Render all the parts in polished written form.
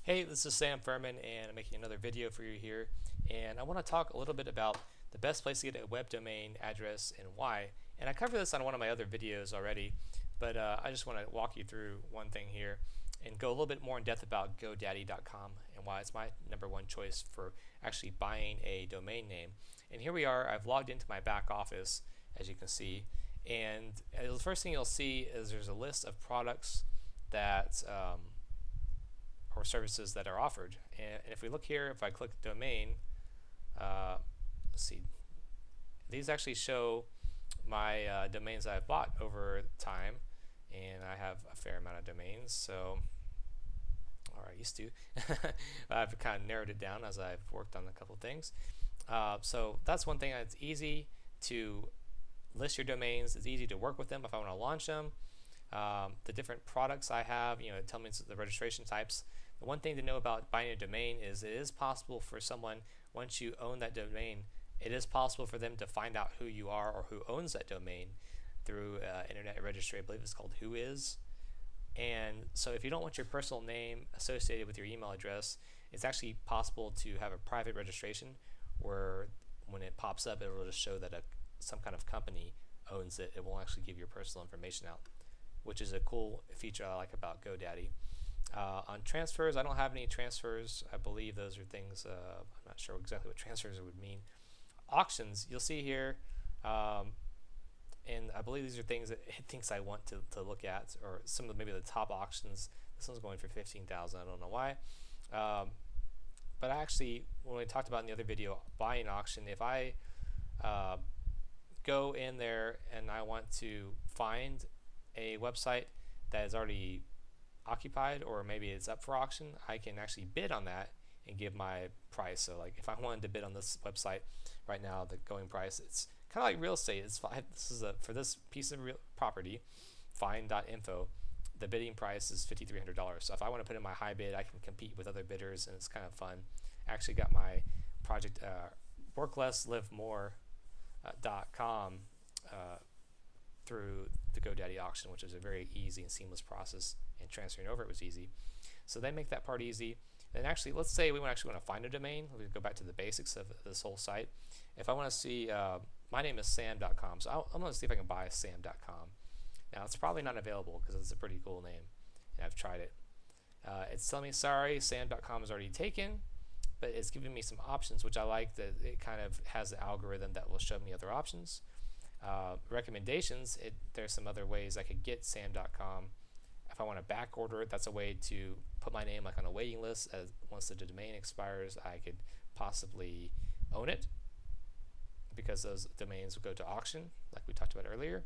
Hey, this is Sam Furman, and I'm making another video for you here. And I want to talk a little bit about the best place to get a web domain address and why. And I covered this on one of my other videos already, but I just want to walk you through one thing here and go a little bit more in depth about GoDaddy.com and why it's my number one choice for actually buying a domain name. And here we are. I've logged into my back office, as you can see. And the first thing you'll see is there's a list of products that or services that are offered. And if we look here, if I click domain, let's see, these actually show my domains I've bought over time, and I have a fair amount of domains. So, or I used to. I've kind of narrowed it down as I've worked on a couple things. So that's one thing. It's easy to list your domains. It's easy to work with them if I want to launch them. The different products I have, it tells me the registration types. The one thing to know about buying a domain is it is possible for someone, once you own that domain, it is possible for them to find out who you are or who owns that domain through internet registry. I believe it's called Whois. And so if you don't want your personal name associated with your email address, it's actually possible to have a private registration where when it pops up, it will just show that some kind of company owns it. It won't actually give your personal information out, which is a cool feature I like about GoDaddy. On transfers, I don't have any transfers. I believe those are things, I'm not sure exactly what transfers would mean. Auctions, you'll see here, and I believe these are things that it thinks I want to look at, or some of maybe the top auctions. This one's going for 15,000. I don't know why. But actually, when we talked about in the other video, buying auction, if I go in there and I want to find a website that is already occupied or maybe it's up for auction, I can actually bid on that and give my price. So like if I wanted to bid on this website right now, the going price, it's kind of like real estate. This is for this piece of real property, find.info, the bidding price is $5,300. So if I want to put in my high bid, I can compete with other bidders, and it's kind of fun. I actually got my project worklesslivemore.com through the GoDaddy auction, which is a very easy and seamless process, and transferring over it was easy. So they make that part easy. And actually, let's say we actually want to find a domain. We go back to the basics of this whole site. If I want to see, my name is sam.com, so I'm going to see if I can buy sam.com. Now, it's probably not available because it's a pretty cool name, and I've tried it. It's telling me, sorry, sam.com is already taken, but it's giving me some options, which I like, that it kind of has an algorithm that will show me other options. Recommendations, there's some other ways I could get sam.com. If I want to back order it, that's a way to put my name like on a waiting list. As once the domain expires, I could possibly own it, because those domains will go to auction like we talked about earlier.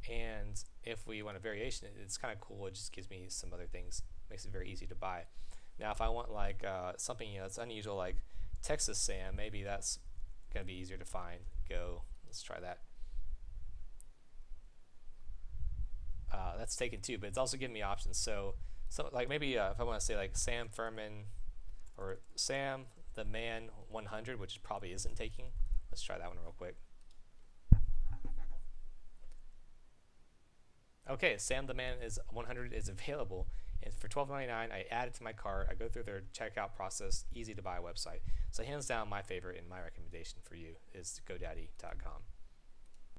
And if we want a variation, it's kind of cool. It just gives me some other things, makes it very easy to buy. Now if I want like something that's unusual, like Texas Sam, maybe that's going to be easier to find. Let's try that. That's taken too, but it's also giving me options. So like maybe if I want to say like Sam Furman or Sam the Man 100, which probably isn't taking. Let's try that one real quick. Okay, Sam the Man is 100 is available, and for $12.99 I add it to my cart. I go through their checkout process, easy to buy website. So hands down, my favorite and my recommendation for you is GoDaddy.com.